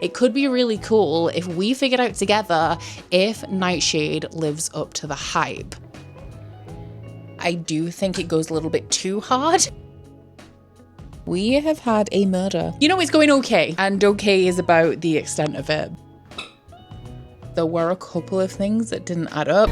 It could be really cool if we figured out together if Nightshade lives up to the hype. I do think it goes a little bit too hard. We have had a murder. You know, it's going okay, and okay is about the extent of it. There were a couple of things that didn't add up.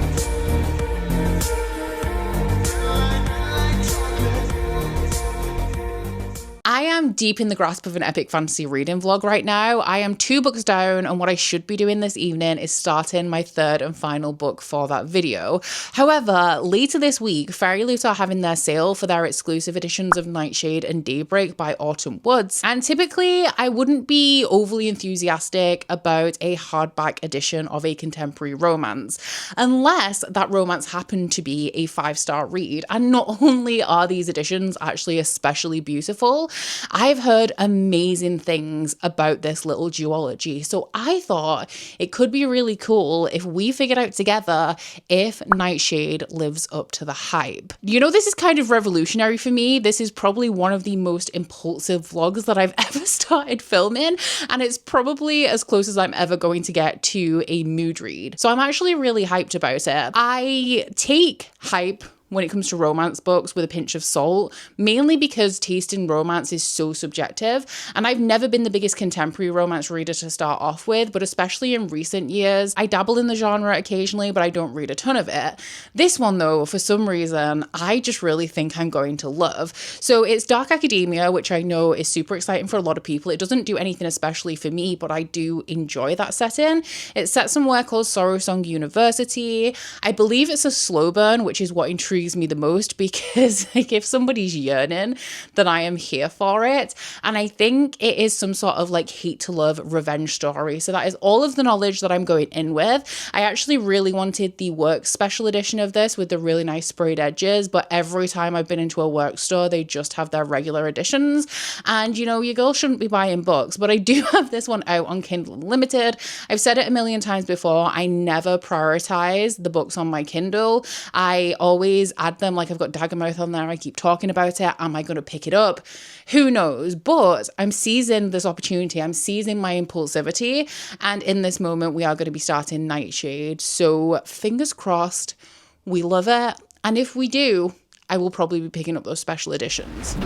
I am deep in the grasp of an epic fantasy reading vlog right now. I am 2 books down, and what I should be doing this evening is starting my 3rd and final book for that video. However, later this week, Fairyloot are having their sale for their exclusive editions of Nightshade and Daybreak by Autumn Woods. And typically, I wouldn't be overly enthusiastic about a hardback edition of a contemporary romance, unless that romance happened to be a 5-star read. And not only are these editions actually especially beautiful, I've heard amazing things about this little duology, so I thought it could be really cool if we figured out together if Nightshade lives up to the hype. You know, this is kind of revolutionary for me. This is probably one of the most impulsive vlogs that I've ever started filming, and it's probably as close as I'm ever going to get to a mood read. So I'm actually really hyped about it. I take hype when it comes to romance books with a pinch of salt, mainly because taste in romance is so subjective. And I've never been the biggest contemporary romance reader to start off with, but especially in recent years, I dabble in the genre occasionally, but I don't read a ton of it. This one though, for some reason, I just really think I'm going to love. So it's dark academia, which I know is super exciting for a lot of people. It doesn't do anything especially for me, but I do enjoy that setting. It's set somewhere called Sorrow Song University. I believe it's a slow burn, which is what intrigues me the most, because like if somebody's yearning, then I am here for it. And I think it is some sort of like hate to love revenge story. So that is all of the knowledge that I'm going in with. I actually really wanted the work special edition of this with the really nice sprayed edges, but every time I've been into a work store, they just have their regular editions. And you know, your girl shouldn't be buying books, but I do have this one out on Kindle Unlimited. I've said it a million times before, I never prioritize the books on my Kindle. I always add them, like I've got Daggermouth on there, I keep talking about it. Am I going to pick it up? Who knows? But I'm seizing this opportunity. I'm seizing my impulsivity. And in this moment, we are going to be starting Nightshade. So fingers crossed, we love it. And if we do, I will probably be picking up those special editions.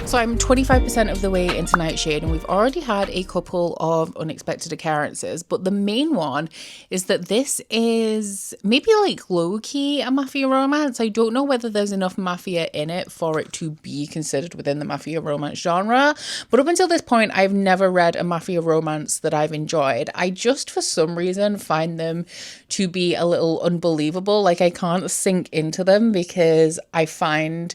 So I'm 25% of the way into Nightshade, and we've already had a couple of unexpected occurrences, but the main one is that this is maybe like low-key a mafia romance. I don't know whether there's enough mafia in it for it to be considered within the mafia romance genre, but up until this point, I've never read a mafia romance that I've enjoyed. I just, for some reason, find them to be a little unbelievable. Like, I can't sink into them because I find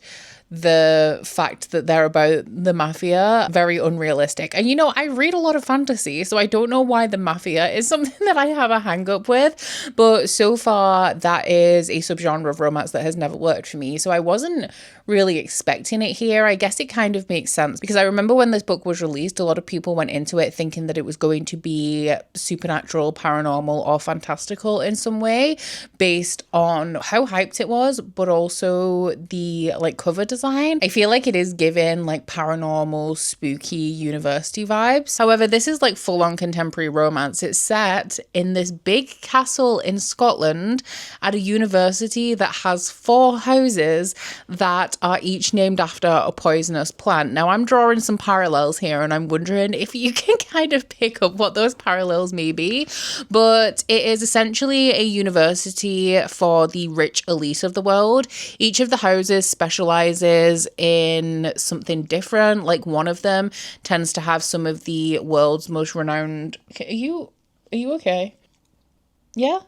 the fact that they're about the mafia very unrealistic. And you know, I read a lot of fantasy, so I don't know why the mafia is something that I have a hang up with, but so far that is a subgenre of romance that has never worked for me. So I wasn't really expecting it here. I guess it kind of makes sense because I remember when this book was released, a lot of people went into it thinking that it was going to be supernatural, paranormal, or fantastical in some way based on how hyped it was, but also the like cover design. I feel like it is given like paranormal, spooky university vibes. However, this is like full-on contemporary romance. It's set in this big castle in Scotland at a university that has 4 houses that are each named after a poisonous plant. Now, I'm drawing some parallels here, and I'm wondering if you can kind of pick up what those parallels may be. But it is essentially a university for the rich elite of the world. Each of the houses specializes in something different. Like, one of them tends to have some of the world's most renowned... Are you okay? Yeah?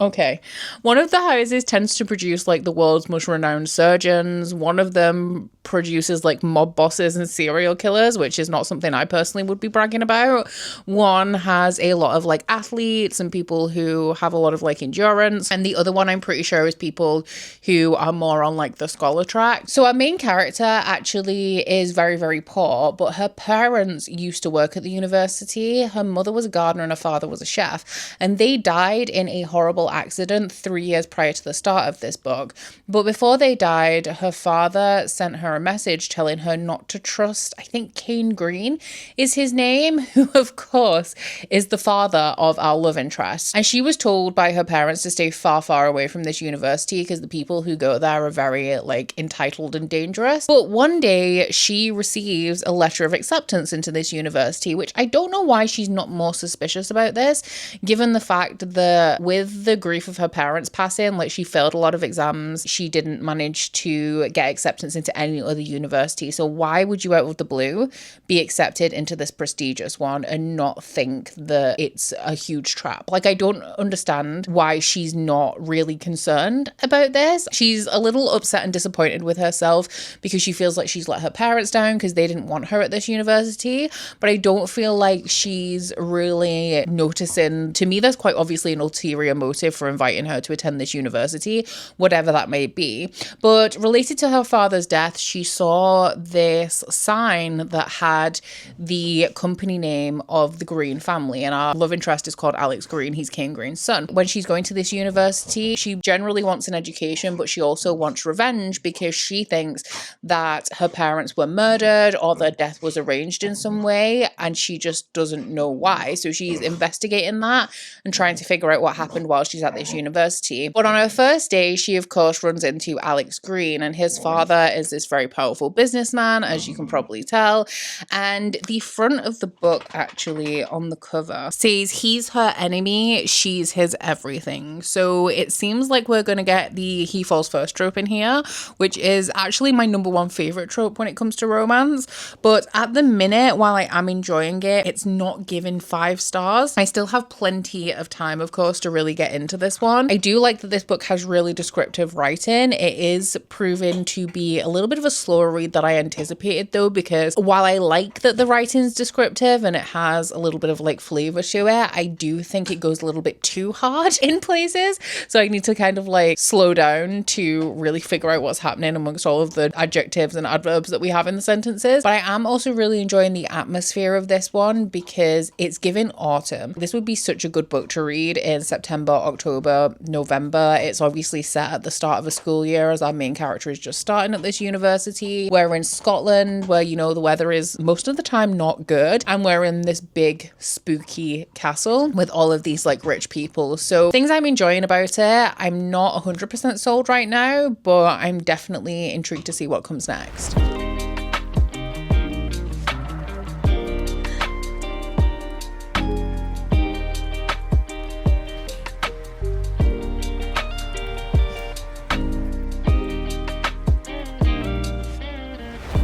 Okay. One of the houses tends to produce like the world's most renowned surgeons. One of them produces like mob bosses and serial killers, which is not something I personally would be bragging about. One has a lot of like athletes and people who have a lot of like endurance. And the other one I'm pretty sure is people who are more on like the scholar track. So our main character actually is very, very poor, but her parents used to work at the university. Her mother was a gardener and her father was a chef, and they died in a horrible accident 3 years prior to the start of this book. But before they died, her father sent her a message telling her not to trust, I think Kane Green is his name, who of course is the father of our love interest. And she was told by her parents to stay far, far away from this university because the people who go there are very like entitled and dangerous. But one day she receives a letter of acceptance into this university, which I don't know why she's not more suspicious about this, given the fact that with the grief of her parents passing, like she failed a lot of exams, she didn't manage to get acceptance into any other university. So why would you out of the blue be accepted into this prestigious one and not think that it's a huge trap? Like, I don't understand why she's not really concerned about this. She's a little upset and disappointed with herself because she feels like she's let her parents down because they didn't want her at this university. But I don't feel like she's really noticing. To me, there's quite obviously an ulterior motive for inviting her to attend this university, whatever that may be. But related to her father's death, she saw this sign that had the company name of the Green family, and our love interest is called Alex Green. He's Kane Green's son. When she's going to this university, she generally wants an education, but she also wants revenge because she thinks that her parents were murdered or their death was arranged in some way, and she just doesn't know why. So she's investigating that and trying to figure out what happened while she's at this university. But on her first day, she of course runs into Alex Green, and his father is this very powerful businessman, as you can probably tell. And the front of the book, actually, on the cover, says he's her enemy, she's his everything. So it seems like we're going to get the he falls first trope in here, which is actually my number one favorite trope when it comes to romance. But at the minute, while I am enjoying it, it's not given 5 stars. I still have plenty of time, of course, to really get into this one. I do like that this book has really descriptive writing. It is proven to be a little bit of a slower read than I anticipated, though, because while I like that the writing's descriptive and it has a little bit of like flavor to it, I do think it goes a little bit too hard in places. So I need to kind of like slow down to really figure out what's happening amongst all of the adjectives and adverbs that we have in the sentences. But I am also really enjoying the atmosphere of this one because it's given autumn. This would be such a good book to read in September, October, November. It's obviously set at the start of a school year as our main character is just starting at this university. We're in Scotland where, you know, the weather is most of the time not good, and we're in this big spooky castle with all of these like rich people. So things I'm enjoying about it. I'm not 100% sold right now, but I'm definitely intrigued to see what comes next.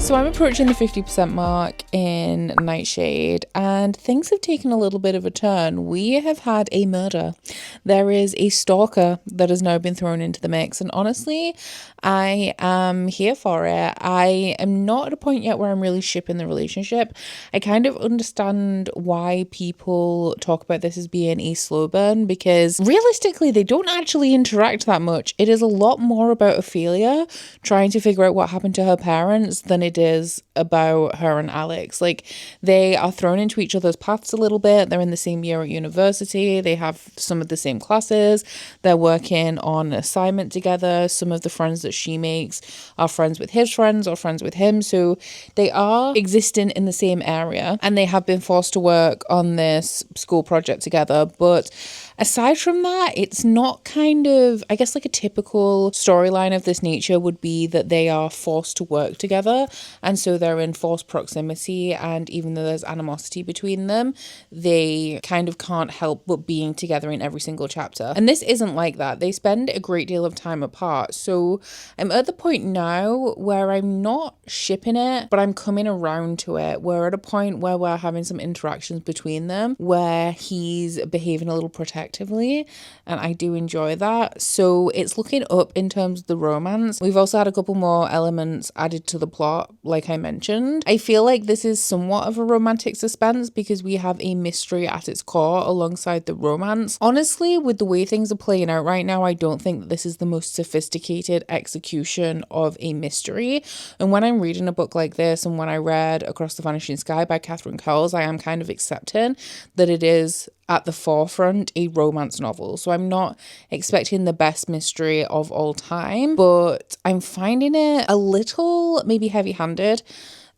So I'm approaching the 50% mark in Nightshade, and things have taken a little bit of a turn. We have had a murder. There is a stalker that has now been thrown into the mix, and honestly, I am here for it. I am not at a point yet where I'm really shipping the relationship. I kind of understand why people talk about this as being a slow burn, because realistically, they don't actually interact that much. It is a lot more about Ophelia trying to figure out what happened to her parents than it is about her and Alex. Like, they are thrown into each other's paths a little bit. They're in the same year at university. They have some of the same classes. They're working on an assignment together. Some of the friends that she makes are friends with his friends or friends with him. So they are existing in the same area, and they have been forced to work on this school project together. But aside from that, it's not kind of, I guess, like a typical storyline of this nature would be that they are forced to work together. and so they're in forced proximity, and even though there's animosity between them, they kind of can't help but being together in every single chapter. And this isn't like that. They spend a great deal of time apart. So I'm at the point now where I'm not shipping it, but I'm coming around to it. We're at a point where we're having some interactions between them where he's behaving a little protectively, and I do enjoy that. So it's looking up in terms of the romance. We've also had a couple more elements added to the plot, like I mentioned. I feel like this is somewhat of a romantic suspense because we have a mystery at its core alongside the romance. Honestly, with the way things are playing out right now, I don't think that this is the most sophisticated execution of a mystery. And when I'm reading a book like this, and when I read Across the Vanishing Sky by Catherine Cowles, I am kind of accepting that it is at the forefront a romance novel. So I'm not expecting the best mystery of all time, but I'm finding it a little maybe heavy-handed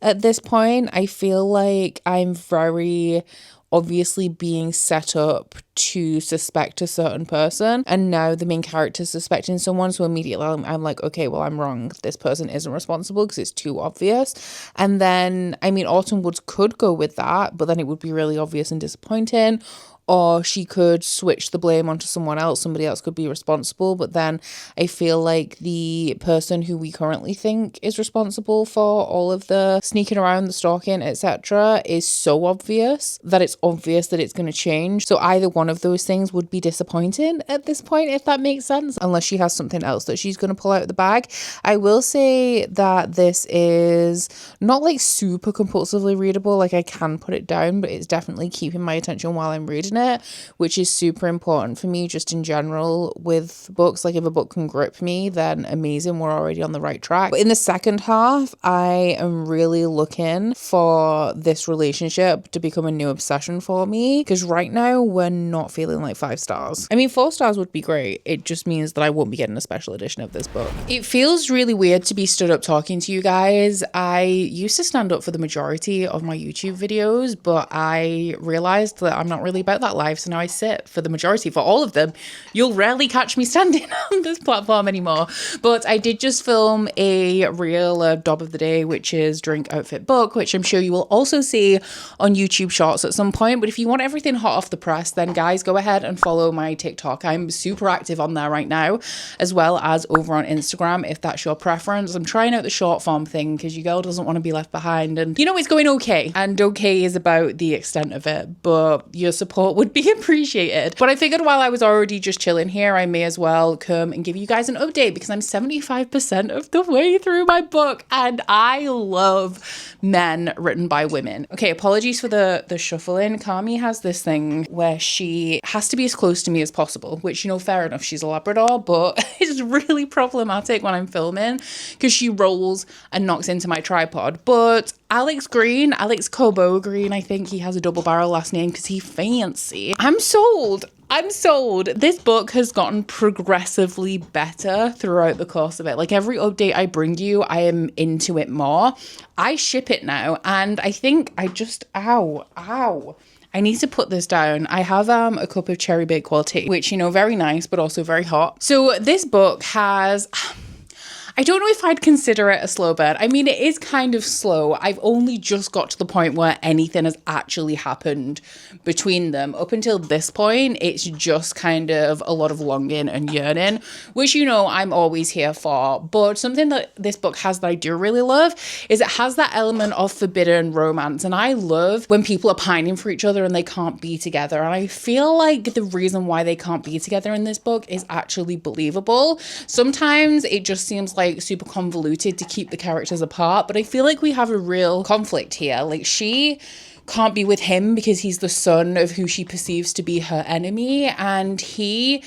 at this point. I feel like I'm very obviously being set up to suspect a certain person, and now the main character's suspecting someone, so immediately I'm like, okay, well, I'm wrong, this person isn't responsible because it's too obvious. And then I mean, Autumn Woods could go with that, but then it would be really obvious and disappointing. Or she could switch the blame onto someone else. Somebody else could be responsible. But then I feel like the person who we currently think is responsible for all of the sneaking around, the stalking, etc. is so obvious that it's going to change. So either one of those things would be disappointing at this point, if that makes sense, unless she has something else that she's going to pull out of the bag. I will say that this is not like super compulsively readable. Like, I can put it down, but it's definitely keeping my attention while I'm reading it, which is super important for me just in general with books. Like, if a book can grip me, then amazing, we're already on the right track. But in the second half, I am really looking for this relationship to become a new obsession for me, because right now we're not feeling like 5 stars. I mean, 4 stars would be great. It just means that I won't be getting a special edition of this book. It feels really weird to be stood up talking to you guys. I used to stand up for the majority of my YouTube videos, but I realized that I'm not really about that life, so now I sit for the majority, for all of them. You'll rarely catch me standing on this platform anymore. But I did just film a real dob of the day, which is drink, outfit, book, which I'm sure you will also see on YouTube Shorts at some point. But if you want everything hot off the press, then guys, go ahead and follow my TikTok. I'm super active on there right now, as well as over on Instagram, if that's your preference. I'm trying out the short form thing because your girl doesn't want to be left behind, and you know, it's going okay, and okay is about the extent of it, but your support would be appreciated. But I figured while I was already just chilling here, I may as well come and give you guys an update, because I'm 75% of the way through my book, and I love men written by women. Okay, apologies for the shuffling. Kami has this thing where she has to be as close to me as possible, which, you know, fair enough, she's a Labrador, but it's really problematic when I'm filming because she rolls and knocks into my tripod. But Alex Cobo Green, I think he has a double barrel last name because he's fancy. I'm sold. This book has gotten progressively better throughout the course of it. Like, every update I bring you, I am into it more. I ship it now, and I think I just, ow. I need to put this down. I have a cup of cherry bakewell tea, which, you know, very nice, but also very hot. So this book has... I don't know if I'd consider it a slow burn. I mean, it is kind of slow. I've only just got to the point where anything has actually happened between them. Up until this point, it's just kind of a lot of longing and yearning, which, you know, I'm always here for. But something that this book has that I do really love is it has that element of forbidden romance. And I love when people are pining for each other and they can't be together. And I feel like the reason why they can't be together in this book is actually believable. Sometimes it just seems like super convoluted to keep the characters apart, but I feel like we have a real conflict here. Like, she can't be with him because he's the son of who she perceives to be her enemy, and he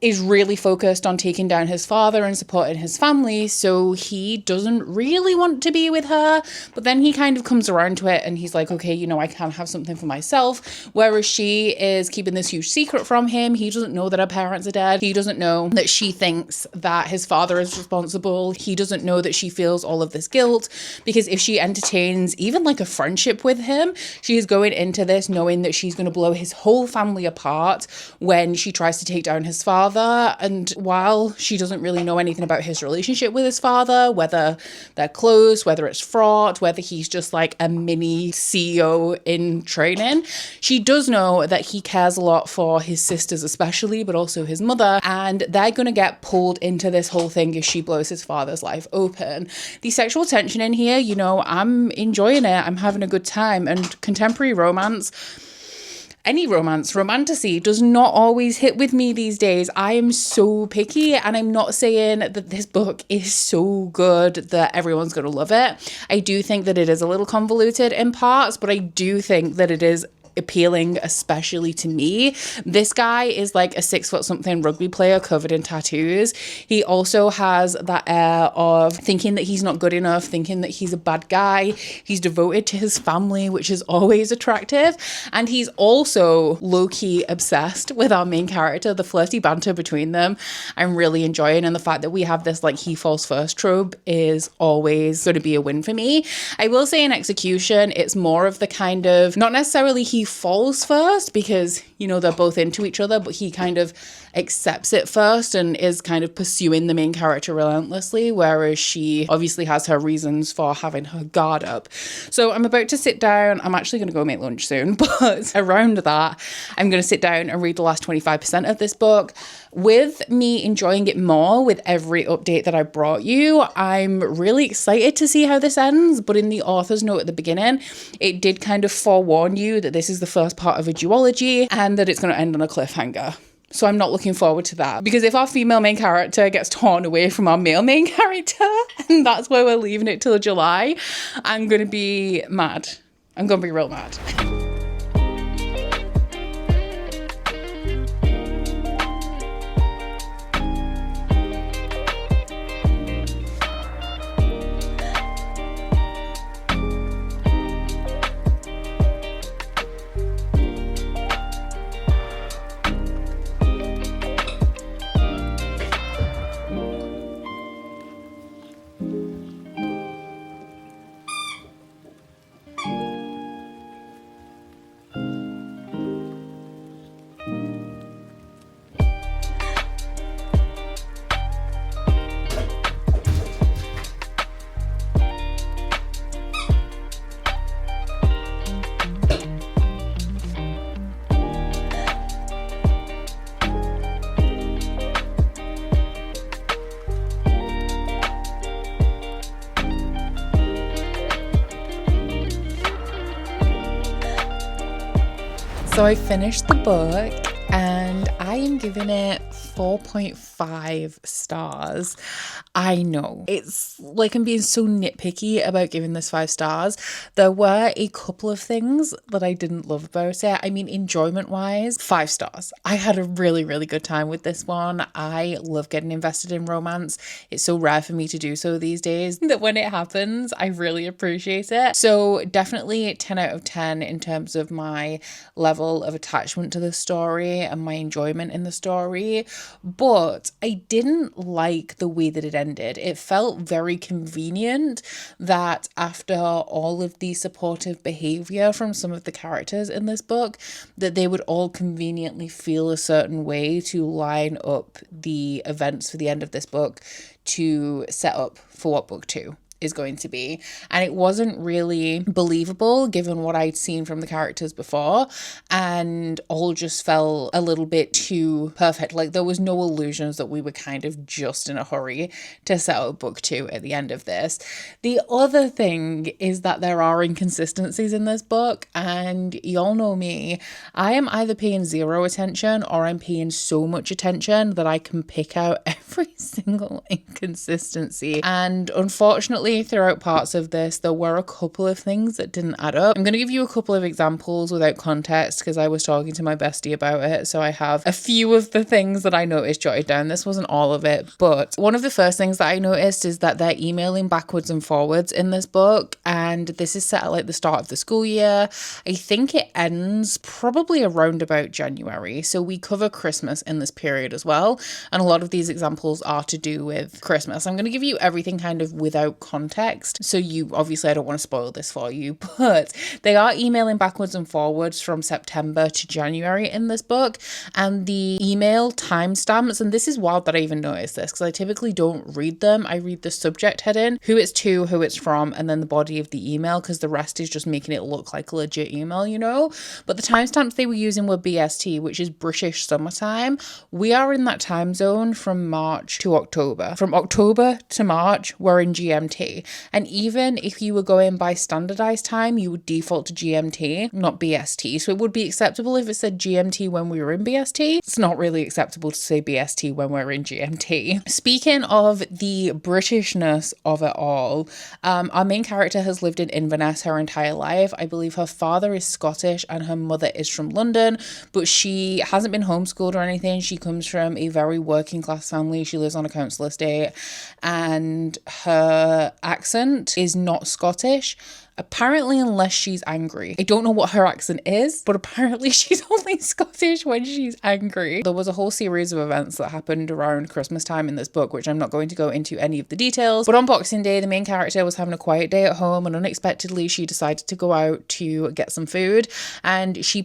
is really focused on taking down his father and supporting his family, so he doesn't really want to be with her. But then he kind of comes around to it and he's like, okay, you know, I can have something for myself. Whereas she is keeping this huge secret from him. He doesn't know that her parents are dead. He doesn't know that she thinks that his father is responsible. He doesn't know that she feels all of this guilt, because if she entertains even like a friendship with him, she is going into this knowing that she's going to blow his whole family apart when she tries to take down his father. father, and while she doesn't really know anything about his relationship with his father, whether they're close, whether it's fraught, whether he's just like a mini CEO in training, she does know that he cares a lot for his sisters especially, but also his mother, and they're going to get pulled into this whole thing if she blows his father's life open. The sexual tension in here, you know, I'm enjoying it. I'm having a good time. And contemporary romance, any romance, romantasy does not always hit with me these days. I am so picky, and I'm not saying that this book is so good that everyone's going to love it. I do think that it is a little convoluted in parts, but I do think that it is appealing, especially to me. This guy is like a 6-foot-something rugby player covered in tattoos. He also has that air of thinking that he's not good enough, thinking that he's a bad guy. He's devoted to his family, which is always attractive. And he's also low-key obsessed with our main character, the flirty banter between them. I'm really enjoying, and the fact that we have this like he falls first trope is always going to be a win for me. I will say in execution, it's more of the kind of, not necessarily he falls first because, you know, they're both into each other, but he kind of accepts it first and is kind of pursuing the main character relentlessly, whereas she obviously has her reasons for having her guard up. So I'm about to sit down. I'm actually going to go make lunch soon, but around that, I'm going to sit down and read the last 25% of this book. With me enjoying it more with every update that I brought you, I'm really excited to see how this ends, but in the author's note at the beginning, it did kind of forewarn you that this is the first part of a duology and that it's going to end on a cliffhanger. So I'm not looking forward to that, because if our female main character gets torn away from our male main character, and that's where we're leaving it till July, I'm going to be mad. I'm going to be real mad. So I finished the book and I am giving it 4.5 stars. I know it's like I'm being so nitpicky about giving this 5 stars. There were a couple of things that I didn't love about it. I mean, enjoyment wise, 5 stars. I had a really, really good time with this one. I love getting invested in romance. It's so rare for me to do so these days that when it happens, I really appreciate it. So definitely 10 out of 10 in terms of my level of attachment to the story and my enjoyment in the story. But I didn't like the way that it ended. It felt very convenient that after all of the supportive behavior from some of the characters in this book, that they would all conveniently feel a certain way to line up the events for the end of this book to set up for what book 2 is going to be. And it wasn't really believable given what I'd seen from the characters before, and all just felt a little bit too perfect. Like there was no illusions that we were kind of just in a hurry to set up book 2 at the end of this. The other thing is that there are inconsistencies in this book, and y'all know me, I am either paying zero attention or I'm paying so much attention that I can pick out every single inconsistency. And unfortunately, throughout parts of this, there were a couple of things that didn't add up. I'm going to give you a couple of examples without context because I was talking to my bestie about it. So I have a few of the things that I noticed jotted down. This wasn't all of it, but one of the first things that I noticed is that they're emailing backwards and forwards in this book. And this is set at like the start of the school year. I think it ends probably around about January. So we cover Christmas in this period as well. And a lot of these examples are to do with Christmas. I'm going to give you everything kind of without context context. So obviously I don't want to spoil this for you, but they are emailing backwards and forwards from September to January in this book, and the email timestamps, and this is wild that I even noticed this because I typically don't read them. I read the subject heading, who it's to, who it's from, and then the body of the email, because the rest is just making it look like a legit email, you know? But the timestamps they were using were BST, which is British summertime. We are in that time zone from March to October. From October to March, we're in GMT. And even if you were going by standardized time, you would default to GMT, not BST. So it would be acceptable if it said GMT when we were in BST. It's not really acceptable to say BST when we're in GMT. Speaking of the Britishness of it all, our main character has lived in Inverness her entire life. I believe her father is Scottish and her mother is from London, but she hasn't been homeschooled or anything. She comes from a very working class family. She lives on a council estate, and her accent is not Scottish. Apparently, unless she's angry. I don't know what her accent is, but apparently she's only Scottish when she's angry. There was a whole series of events that happened around Christmas time in this book, which I'm not going to go into any of the details. But on Boxing Day, the main character was having a quiet day at home, and unexpectedly she decided to go out to get some food, and she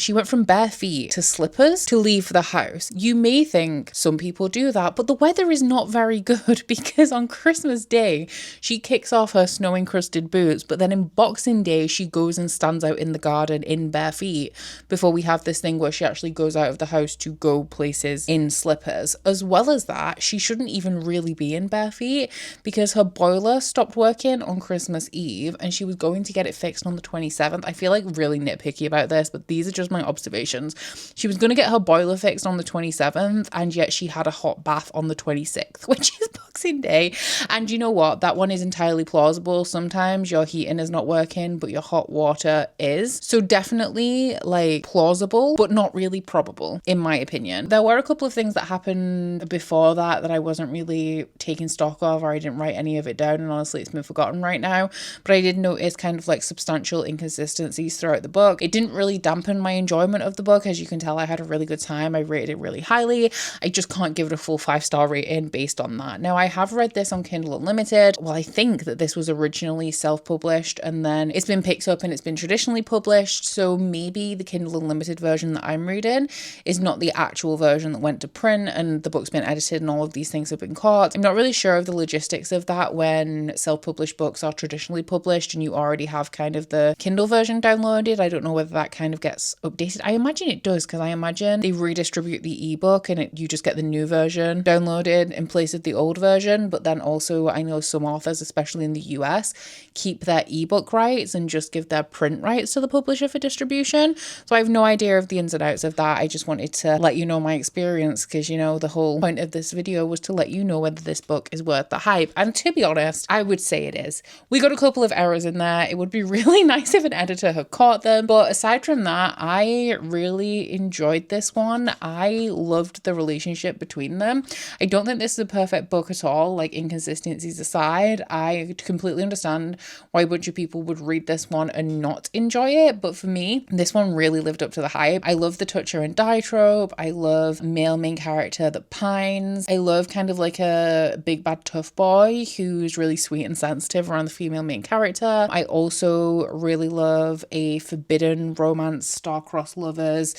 went from bare feet to slippers to leave the house. You may think some people do that, but the weather is not very good, because on Christmas Day, she kicks off her snow-encrusted boots, but then Boxing Day, she goes and stands out in the garden in bare feet before we have this thing where she actually goes out of the house to go places in slippers. As well as that, she shouldn't even really be in bare feet because her boiler stopped working on Christmas Eve and she was going to get it fixed on the 27th. I feel like really nitpicky about this, but these are just my observations. She was going to get her boiler fixed on the 27th, and yet she had a hot bath on the 26th, which is Boxing Day. And you know what? That one is entirely plausible. Sometimes your heating is not working, but your hot water is. So definitely like plausible, but not really probable, in my opinion. There were a couple of things that happened before that I wasn't really taking stock of, or I didn't write any of it down, and honestly it's been forgotten right now. But I did notice kind of like substantial inconsistencies throughout the book. It didn't really dampen my enjoyment of the book. As you can tell, I had a really good time. I rated it really highly. I just can't give it a full 5-star rating based on that. Now, I have read this on Kindle Unlimited. Well, I think that this was originally self-published, and then it's been picked up and it's been traditionally published. So maybe the Kindle Unlimited version that I'm reading is not the actual version that went to print, and the book's been edited and all of these things have been caught. I'm not really sure of the logistics of that when self-published books are traditionally published and you already have kind of the Kindle version downloaded. I don't know whether that kind of gets updated. I imagine it does, because I imagine they redistribute the ebook and you just get the new version downloaded in place of the old version. But then also I know some authors, especially in the US, keep their ebook rights and just give their print rights to the publisher for distribution. So I have no idea of the ins and outs of that. I just wanted to let you know my experience, because you know the whole point of this video was to let you know whether this book is worth the hype, and to be honest, I would say it is. We got a couple of errors in there. It would be really nice if an editor had caught them, but aside from that, I really enjoyed this one. I loved the relationship between them. I don't think this is a perfect book at all, like inconsistencies aside. I completely understand why a bunch of people would read this one and not enjoy it, but for me, this one really lived up to the hype. I love the toucher and die trope. I love male main character that pines. I love kind of like a big bad tough boy who's really sweet and sensitive around the female main character. I also really love a forbidden romance, star-crossed lovers,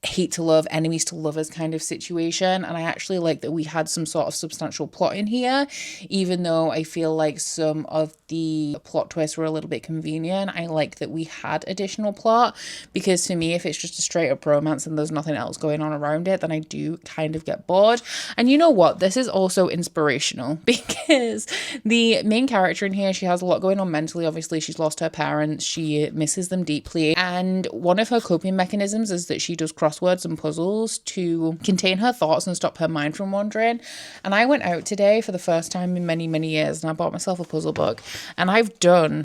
hate to love, enemies to lovers kind of situation. And I actually like that we had some sort of substantial plot in here, even though I feel like some of the plot twists were a little bit convenient. I like that we had additional plot, because to me, if it's just a straight up romance and there's nothing else going on around it, then I do kind of get bored. And you know what? This is also inspirational, because the main character in here, she has a lot going on mentally. Obviously, she's lost her parents. She misses them deeply. And one of her coping mechanisms is that she does crosswords and puzzles to contain her thoughts and stop her mind from wandering. And I went out today for the first time in many, many years, and I bought myself a puzzle book. And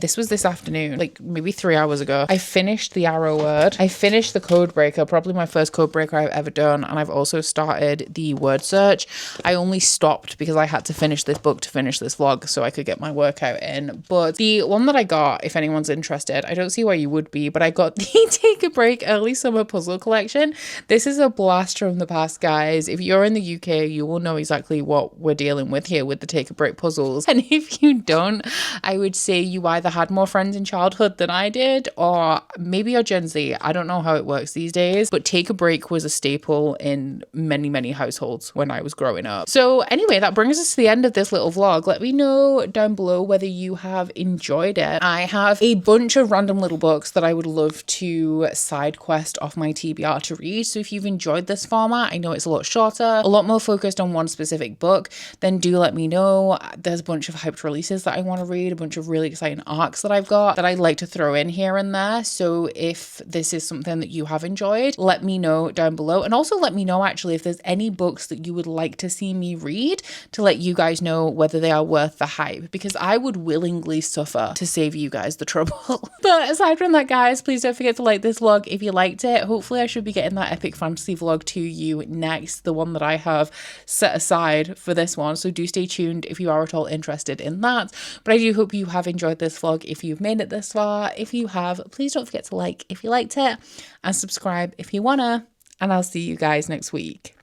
this was this afternoon, like maybe 3 hours ago, I finished the arrow word. I finished the code breaker, probably my first code breaker I've ever done. And I've also started the word search. I only stopped because I had to finish this book to finish this vlog so I could get my workout in. But the one that I got, if anyone's interested, I don't see why you would be, but I got the Take a Break Early Summer Puzzle Collection. again. This is a blast from the past, guys. If you're in the UK, you will know exactly what we're dealing with here with the take a break puzzles. And if you don't, I would say you either had more friends in childhood than I did, or maybe you're Gen Z. I don't know how it works these days, but take a break was a staple in many, many households when I was growing up. So anyway, that brings us to the end of this little vlog. Let me know down below whether you have enjoyed it. I have a bunch of random little books that I would love to side quest off my TBR to read. So if you've enjoyed this format, I know it's a lot shorter, a lot more focused on one specific book, then do let me know. There's a bunch of hyped releases that I want to read, a bunch of really exciting arcs that I've got that I'd like to throw in here and there. So if this is something that you have enjoyed, let me know down below. And also let me know actually if there's any books that you would like to see me read, to let you guys know whether they are worth the hype, because I would willingly suffer to save you guys the trouble. But aside from that, guys, please don't forget to like this vlog if you liked it. Hopefully I should be getting that epic fantasy vlog to you next, the one that I have set aside for this one. So do stay tuned if you are at all interested in that. But I do hope you have enjoyed this vlog if you've made it this far. If you have, please don't forget to like if you liked it and subscribe if you wanna. And I'll see you guys next week.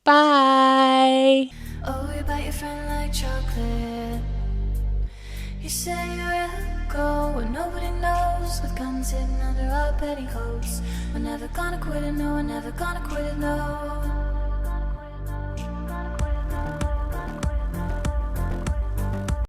Bye. Oh, you bite your friend like chocolate. You say you'll go where nobody knows, with guns hidden under our petticoats. We're never gonna quit it, no, we're never gonna quit it, no.